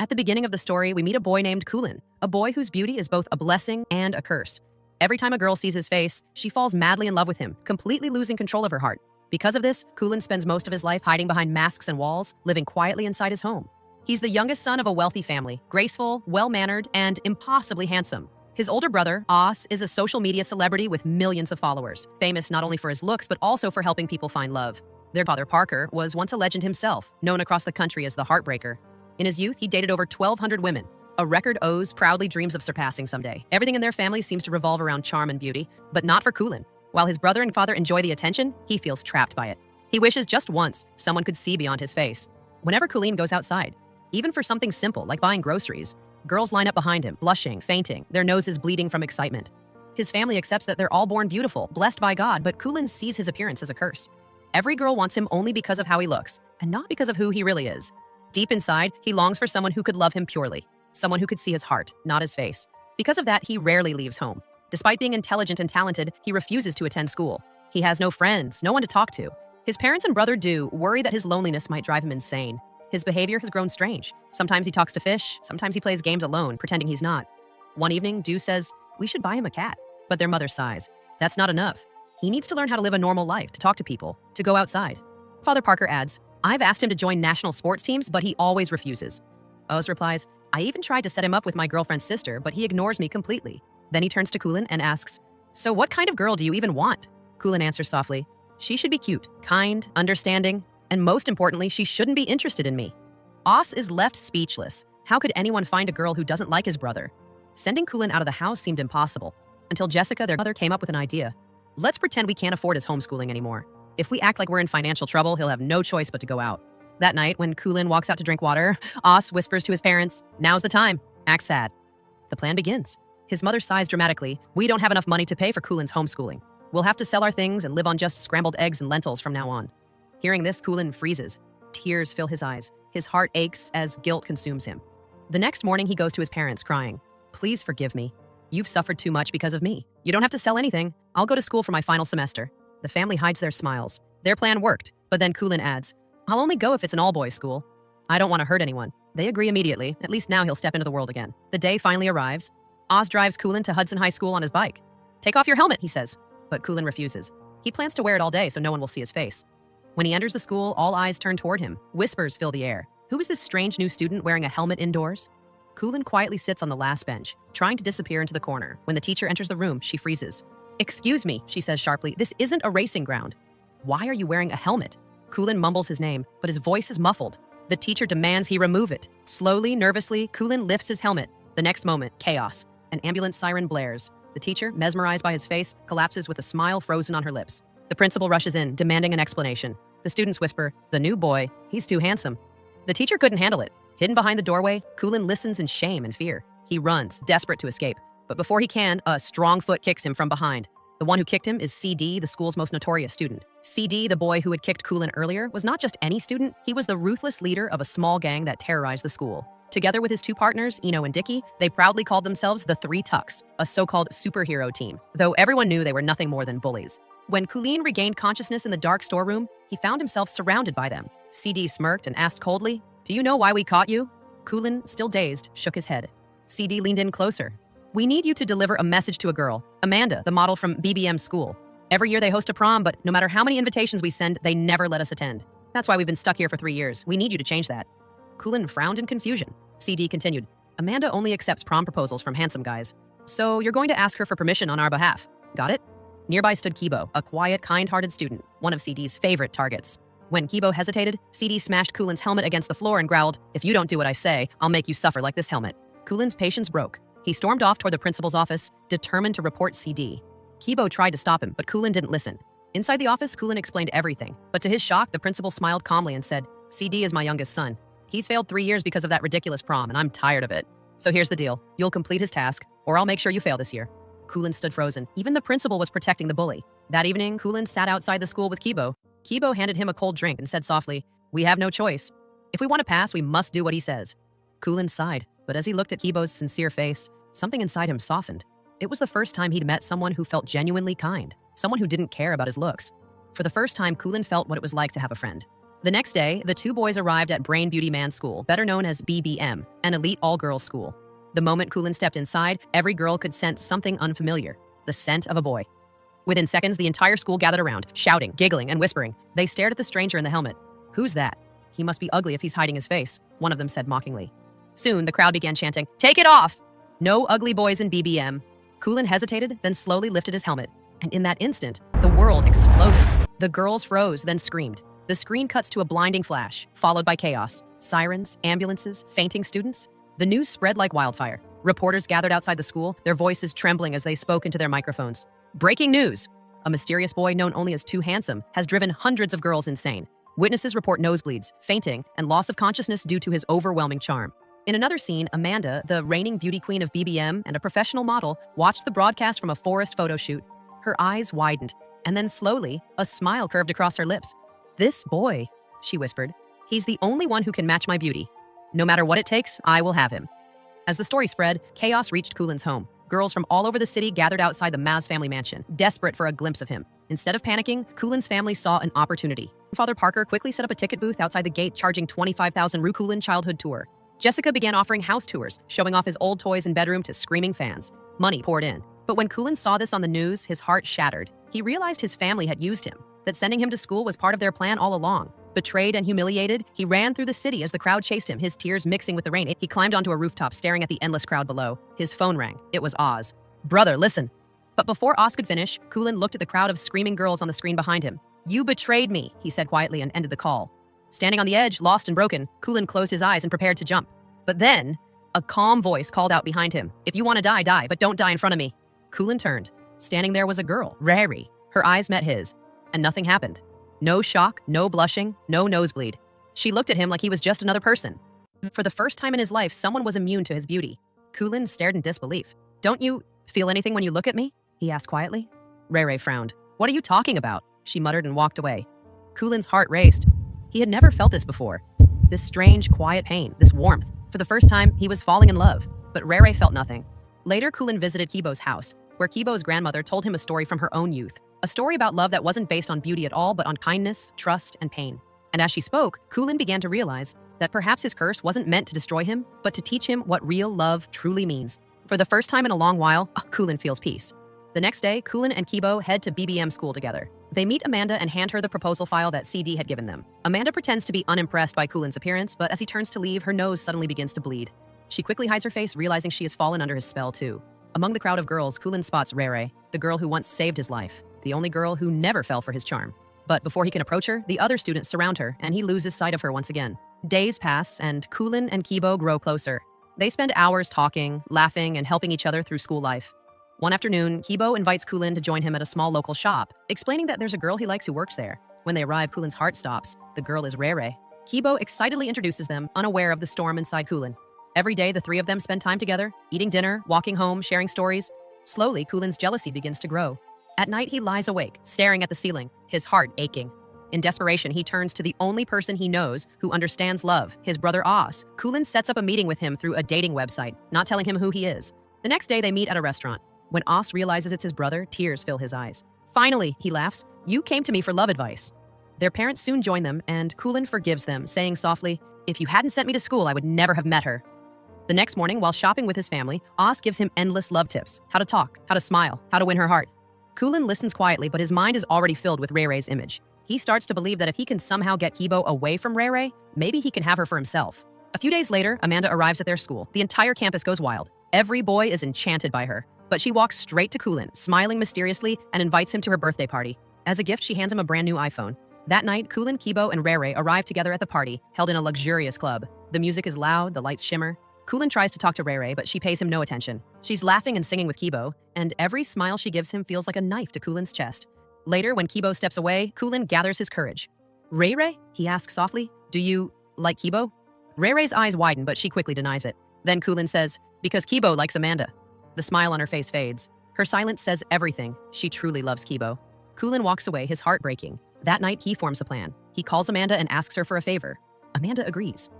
At the beginning of the story, we meet a boy named Kulin, a boy whose beauty is both a blessing and a curse. Every time a girl sees his face, she falls madly in love with him, completely losing control of her heart. Because of this, Kulin spends most of his life hiding behind masks and walls, living quietly inside his home. He's the youngest son of a wealthy family, graceful, well-mannered, and impossibly handsome. His older brother, Os, is a social media celebrity with millions of followers, famous not only for his looks but also for helping people find love. Their father, Parker, was once a legend himself, known across the country as the Heartbreaker. In his youth, he dated over 1,200 women, a record Oz proudly dreams of surpassing someday. Everything in their family seems to revolve around charm and beauty, but not for Kulin. While his brother and father enjoy the attention, he feels trapped by it. He wishes just once someone could see beyond his face. Whenever Kulin goes outside, even for something simple like buying groceries, girls line up behind him, blushing, fainting, their noses bleeding from excitement. His family accepts that they're all born beautiful, blessed by God, but Kulin sees his appearance as a curse. Every girl wants him only because of how he looks, and not because of who he really is. Deep inside, he longs for someone who could love him purely, someone who could see his heart, not his face. Because of that, he rarely leaves home. Despite being intelligent and talented, he refuses to attend school. He has no friends, no one to talk to. His parents and brother Do worry that his loneliness might drive him insane. His behavior has grown strange. Sometimes he talks to fish, sometimes he plays games alone, pretending he's not. One evening, Do says, "We should buy him a cat." But their mother sighs. That's not enough. He needs to learn how to live a normal life, to talk to people, to go outside. Father Parker adds, "I've asked him to join national sports teams, but he always refuses." Oz replies, "I even tried to set him up with my girlfriend's sister, but he ignores me completely." Then he turns to Kulin and asks, "So what kind of girl do you even want?" Kulin answers softly, "She should be cute, kind, understanding, and most importantly, she shouldn't be interested in me." Os is left speechless. How could anyone find a girl who doesn't like his brother? Sending Kulin out of the house seemed impossible, until Jessica, their mother, came up with an idea. "Let's pretend we can't afford his homeschooling anymore. If we act like we're in financial trouble, he'll have no choice but to go out." That night, when Kulin walks out to drink water, Os whispers to his parents, "Now's the time. Act sad." The plan begins. His mother sighs dramatically. "We don't have enough money to pay for Kulin's homeschooling. We'll have to sell our things and live on just scrambled eggs and lentils from now on." Hearing this, Kulin freezes. Tears fill his eyes. His heart aches as guilt consumes him. The next morning, he goes to his parents, crying, "Please forgive me. You've suffered too much because of me. You don't have to sell anything. I'll go to school for my final semester." The family hides their smiles. Their plan worked, but then Kulin adds, "I'll only go if it's an all-boys school. I don't want to hurt anyone." They agree immediately. At least now he'll step into the world again. The day finally arrives. Oz drives Kulin to Hudson High School on his bike. "Take off your helmet," he says. But Kulin refuses. He plans to wear it all day so no one will see his face. When he enters the school, all eyes turn toward him. Whispers fill the air. Who is this strange new student wearing a helmet indoors? Kulin quietly sits on the last bench, trying to disappear into the corner. When the teacher enters the room, she freezes. "Excuse me," she says sharply, "this isn't a racing ground. Why are you wearing a helmet?" Kulin mumbles his name, but his voice is muffled. The teacher demands he remove it. Slowly, nervously, Kulin lifts his helmet. The next moment, chaos. An ambulance siren blares. The teacher, mesmerized by his face, collapses with a smile frozen on her lips. The principal rushes in, demanding an explanation. The students whisper, "The new boy, he's too handsome." The teacher couldn't handle it. Hidden behind the doorway, Kulin listens in shame and fear. He runs, desperate to escape. But before he can, a strong foot kicks him from behind. The one who kicked him is CD, the school's most notorious student. CD, the boy who had kicked Kulin earlier, was not just any student. He was the ruthless leader of a small gang that terrorized the school. Together with his two partners, Eno and Dicky, they proudly called themselves the Three Tucks, a so-called superhero team, though everyone knew they were nothing more than bullies. When Kulin regained consciousness in the dark storeroom, he found himself surrounded by them. CD smirked and asked coldly, "Do you know why we caught you?" Kulin, still dazed, shook his head. CD leaned in closer. "We need you to deliver a message to a girl, Amanda, the model from BBM's school. Every year they host a prom, but no matter how many invitations we send, they never let us attend. That's why we've been stuck here for 3 years. We need you to change that." Kulin frowned in confusion. CD continued, "Amanda only accepts prom proposals from handsome guys. So you're going to ask her for permission on our behalf. Got it?" Nearby stood Kibo, a quiet, kind-hearted student, one of CD's favorite targets. When Kibo hesitated, CD smashed Kulin's helmet against the floor and growled, "If you don't do what I say, I'll make you suffer like this helmet." Kulin's patience broke. He stormed off toward the principal's office, determined to report CD. Kibo tried to stop him, but Kulin didn't listen. Inside the office, Kulin explained everything. But to his shock, the principal smiled calmly and said, "CD is my youngest son. He's failed 3 years because of that ridiculous prom, and I'm tired of it. So here's the deal. You'll complete his task, or I'll make sure you fail this year." Kulin stood frozen. Even the principal was protecting the bully. That evening, Kulin sat outside the school with Kibo. Kibo handed him a cold drink and said softly, "We have no choice. If we want to pass, we must do what he says." Kulin sighed, but as he looked at Kibo's sincere face, something inside him softened. It was the first time he'd met someone who felt genuinely kind, someone who didn't care about his looks. For the first time, Kulin felt what it was like to have a friend. The next day, the two boys arrived at Brain Beauty Man's school, better known as BBM, an elite all-girls school. The moment Kulin stepped inside, every girl could sense something unfamiliar, the scent of a boy. Within seconds, the entire school gathered around, shouting, giggling, and whispering. They stared at the stranger in the helmet. "Who's that? He must be ugly if he's hiding his face," one of them said mockingly. Soon, the crowd began chanting, "Take it off! No ugly boys in BBM." Kulin hesitated, then slowly lifted his helmet. And in that instant, the world exploded. The girls froze, then screamed. The screen cuts to a blinding flash, followed by chaos. Sirens, ambulances, fainting students. The news spread like wildfire. Reporters gathered outside the school, their voices trembling as they spoke into their microphones. Breaking news! A mysterious boy known only as Too Handsome has driven hundreds of girls insane. Witnesses report nosebleeds, fainting, and loss of consciousness due to his overwhelming charm. In another scene, Amanda, the reigning beauty queen of BBM and a professional model, watched the broadcast from a forest photo shoot. Her eyes widened, and then slowly, a smile curved across her lips. "This boy," she whispered, "he's the only one who can match my beauty. No matter what it takes, I will have him." As the story spread, chaos reached Kulin's home. Girls from all over the city gathered outside the Maz family mansion, desperate for a glimpse of him. Instead of panicking, Kulin's family saw an opportunity. Father Parker quickly set up a ticket booth outside the gate, charging 25,000 Rue Kulin childhood tour. Jessica began offering house tours, showing off his old toys and bedroom to screaming fans. Money poured in. But when Kulin saw this on the news, his heart shattered. He realized his family had used him, that sending him to school was part of their plan all along. Betrayed and humiliated, he ran through the city as the crowd chased him, his tears mixing with the rain. He climbed onto a rooftop, staring at the endless crowd below. His phone rang. It was Oz. "Brother, listen." But before Oz could finish, Kulin looked at the crowd of screaming girls on the screen behind him. "You betrayed me," he said quietly and ended the call. Standing on the edge, lost and broken, Kulin closed his eyes and prepared to jump. But then, a calm voice called out behind him. "If you want to die, die, but don't die in front of me." Kulin turned. Standing there was a girl, Rari. Her eyes met his, and nothing happened. No shock, no blushing, no nosebleed. She looked at him like he was just another person. For the first time in his life, someone was immune to his beauty. Kulin stared in disbelief. "Don't you feel anything when you look at me?" he asked quietly. Rari frowned. "What are you talking about?" she muttered and walked away. Kulin's heart raced. He had never felt this before. This strange, quiet pain, this warmth. For the first time, he was falling in love. But Rari felt nothing. Later, Kulin visited Kibo's house, where Kibo's grandmother told him a story from her own youth. A story about love that wasn't based on beauty at all, but on kindness, trust, and pain. And as she spoke, Kulin began to realize that perhaps his curse wasn't meant to destroy him, but to teach him what real love truly means. For the first time in a long while, Kulin feels peace. The next day, Kulin and Kibo head to BBM school together. They meet Amanda and hand her the proposal file that CD had given them. Amanda pretends to be unimpressed by Kulin's appearance, but as he turns to leave, her nose suddenly begins to bleed. She quickly hides her face, realizing she has fallen under his spell too. Among the crowd of girls, Kulin spots Rari, the girl who once saved his life, the only girl who never fell for his charm. But before he can approach her, the other students surround her, and he loses sight of her once again. Days pass, and Kulin and Kibo grow closer. They spend hours talking, laughing, and helping each other through school life. One afternoon, Kibo invites Kulin to join him at a small local shop, explaining that there's a girl he likes who works there. When they arrive, Kulin's heart stops. The girl is Rari. Kibo excitedly introduces them, unaware of the storm inside Kulin. Every day, the three of them spend time together, eating dinner, walking home, sharing stories. Slowly, Kulin's jealousy begins to grow. At night, he lies awake, staring at the ceiling, his heart aching. In desperation, he turns to the only person he knows who understands love, his brother Oz. Kulin sets up a meeting with him through a dating website, not telling him who he is. The next day, they meet at a restaurant. When Oz realizes it's his brother, tears fill his eyes. "Finally," he laughs, "you came to me for love advice." Their parents soon join them, and Kulin forgives them, saying softly, "If you hadn't sent me to school, I would never have met her." The next morning, while shopping with his family, Oz gives him endless love tips: how to talk, how to smile, how to win her heart. Kulin listens quietly, but his mind is already filled with Rari's image. He starts to believe that if he can somehow get Kibo away from Rari, maybe he can have her for himself. A few days later, Amanda arrives at their school. The entire campus goes wild. Every boy is enchanted by her. But she walks straight to Kulin, smiling mysteriously, and invites him to her birthday party. As a gift, she hands him a brand new iPhone. That night, Kulin, Kibo, and Rari arrive together at the party, held in a luxurious club. The music is loud, the lights shimmer. Kulin tries to talk to Rari, but she pays him no attention. She's laughing and singing with Kibo, and every smile she gives him feels like a knife to Kulin's chest. Later, when Kibo steps away, Kulin gathers his courage. "Rari?" he asks softly. "Do you like Kibo?" Rari's eyes widen, but she quickly denies it. Then Kulin says, "Because Kibo likes Amanda." The smile on her face fades. Her silence says everything. She truly loves Kibo. Kulin walks away, his heart breaking. That night, he forms a plan. He calls Amanda and asks her for a favor. Amanda agrees.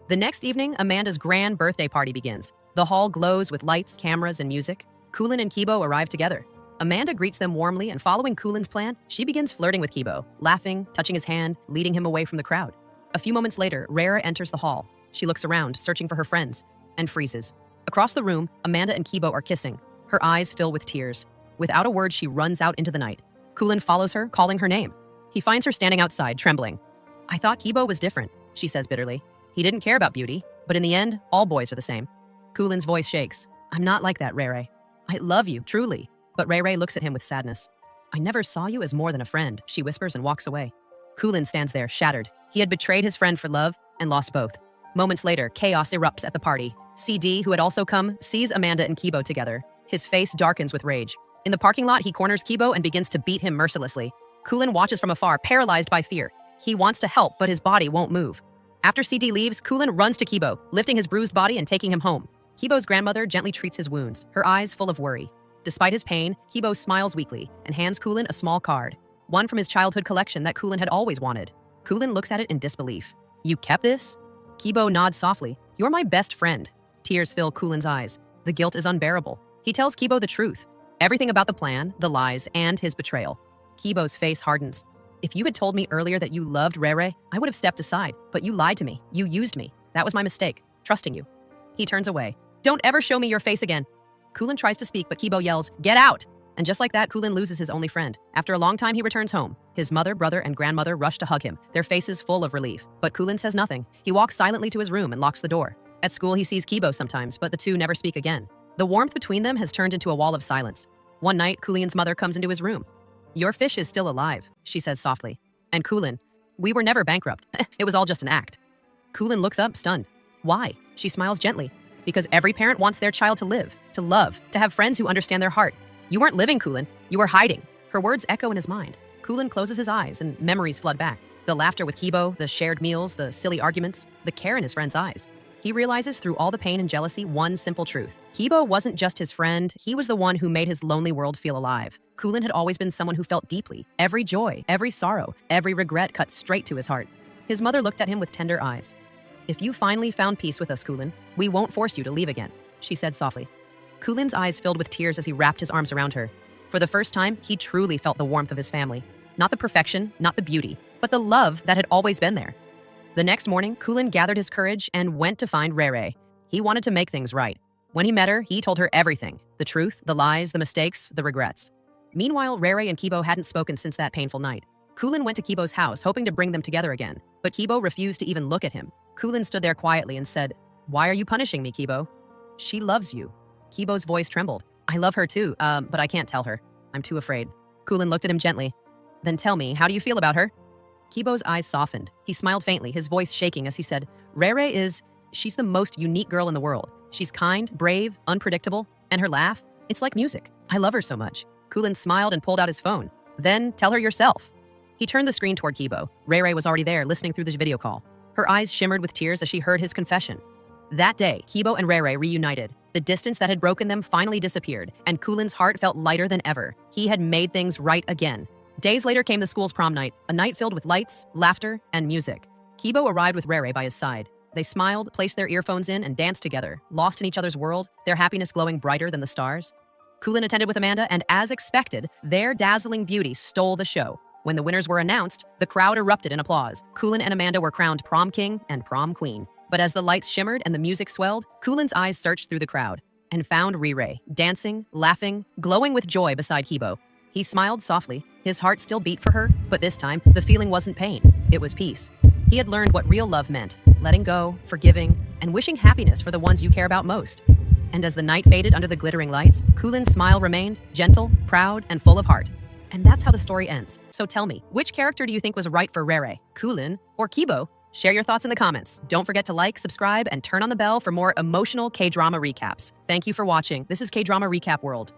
The next evening, Amanda's grand birthday party begins. The hall glows with lights, cameras, and music. Kulin and Kibo arrive together. Amanda greets them warmly, and following Kulin's plan, she begins flirting with Kibo, laughing, touching his hand, leading him away from the crowd. A few moments later, Rara enters the hall. She looks around, searching for her friends, and freezes. Across the room, Amanda and Kibo are kissing. Her eyes fill with tears. Without a word, she runs out into the night. Kulin follows her, calling her name. He finds her standing outside, trembling. "I thought Kibo was different," she says bitterly. "He didn't care about beauty, but in the end, all boys are the same." Kulin's voice shakes. "I'm not like that, Rere. I love you, truly." But Rere looks at him with sadness. "I never saw you as more than a friend," she whispers and walks away. Kulin stands there, shattered. He had betrayed his friend for love and lost both. Moments later, chaos erupts at the party. CD, who had also come, sees Amanda and Kibo together. His face darkens with rage. In the parking lot, he corners Kibo and begins to beat him mercilessly. Kulin watches from afar, paralyzed by fear. He wants to help, but his body won't move. After CD leaves, Kulin runs to Kibo, lifting his bruised body and taking him home. Kibo's grandmother gently treats his wounds, her eyes full of worry. Despite his pain, Kibo smiles weakly and hands Kulin a small card, one from his childhood collection that Kulin had always wanted. Kulin looks at it in disbelief. "You kept this?" Kibo nods softly. "You're my best friend." Tears fill Kulin's eyes. The guilt is unbearable. He tells Kibo the truth. Everything about the plan, the lies, and his betrayal. Kibo's face hardens. "If you had told me earlier that you loved Rere, I would have stepped aside, but you lied to me. You used me. That was my mistake, trusting you." He turns away. "Don't ever show me your face again." Kulin tries to speak, but Kibo yells, "Get out!" And just like that, Kulin loses his only friend. After a long time, he returns home. His mother, brother, and grandmother rush to hug him, their faces full of relief. But Kulin says nothing. He walks silently to his room and locks the door. At school, he sees Kibo sometimes, but the two never speak again. The warmth between them has turned into a wall of silence. One night, Kulin's mother comes into his room. "Your fish is still alive," she says softly. And Kulin, "We were never bankrupt. It was all just an act." Kulin looks up, stunned. "Why?" She smiles gently. "Because every parent wants their child to live, to love, to have friends who understand their heart. You weren't living, Kulin. You were hiding." Her words echo in his mind. Kulin closes his eyes and memories flood back. The laughter with Kibo, the shared meals, the silly arguments, the care in his friend's eyes. He realizes through all the pain and jealousy one simple truth. Kibo wasn't just his friend, he was the one who made his lonely world feel alive. Kulin had always been someone who felt deeply. Every joy, every sorrow, every regret cut straight to his heart. His mother looked at him with tender eyes. "If you finally found peace with us, Kulin, we won't force you to leave again," she said softly. Kulin's eyes filled with tears as he wrapped his arms around her. For the first time, he truly felt the warmth of his family. Not the perfection, not the beauty, but the love that had always been there. The next morning, Kulin gathered his courage and went to find Rere. He wanted to make things right. When he met her, he told her everything. The truth, the lies, the mistakes, the regrets. Meanwhile, Rere and Kibo hadn't spoken since that painful night. Kulin went to Kibo's house, hoping to bring them together again. But Kibo refused to even look at him. Kulin stood there quietly and said, "Why are you punishing me, Kibo?" "She loves you." Kibo's voice trembled. "I love her too, but I can't tell her. I'm too afraid." Kulin looked at him gently. "Then tell me, how do you feel about her?" Kibo's eyes softened. He smiled faintly, his voice shaking as he said, she's the most unique girl in the world. She's kind, brave, unpredictable, and her laugh, it's like music. I love her so much." Kulin smiled and pulled out his phone. "Then tell her yourself." He turned the screen toward Kibo. Rere was already there, listening through the video call. Her eyes shimmered with tears as she heard his confession. That day, Kibo and Rere reunited. The distance that had broken them finally disappeared, and Kulin's heart felt lighter than ever. He had made things right again. Days later came the school's prom night, a night filled with lights, laughter, and music. Kibo arrived with Rere by his side. They smiled, placed their earphones in, and danced together, lost in each other's world, their happiness glowing brighter than the stars. Kulin attended with Amanda, and as expected, their dazzling beauty stole the show. When the winners were announced, the crowd erupted in applause. Kulin and Amanda were crowned prom king and prom queen. But as the lights shimmered and the music swelled, Kulin's eyes searched through the crowd and found Rere, dancing, laughing, glowing with joy beside Kibo. He smiled softly. His heart still beat for her, but this time, the feeling wasn't pain. It was peace. He had learned what real love meant, letting go, forgiving, and wishing happiness for the ones you care about most. And as the night faded under the glittering lights, Kulin's smile remained, gentle, proud, and full of heart. And that's how the story ends. So tell me, which character do you think was right for Rere, Kulin, or Kibo? Share your thoughts in the comments. Don't forget to like, subscribe, and turn on the bell for more emotional K-drama recaps. Thank you for watching. This is K-Drama Recap World.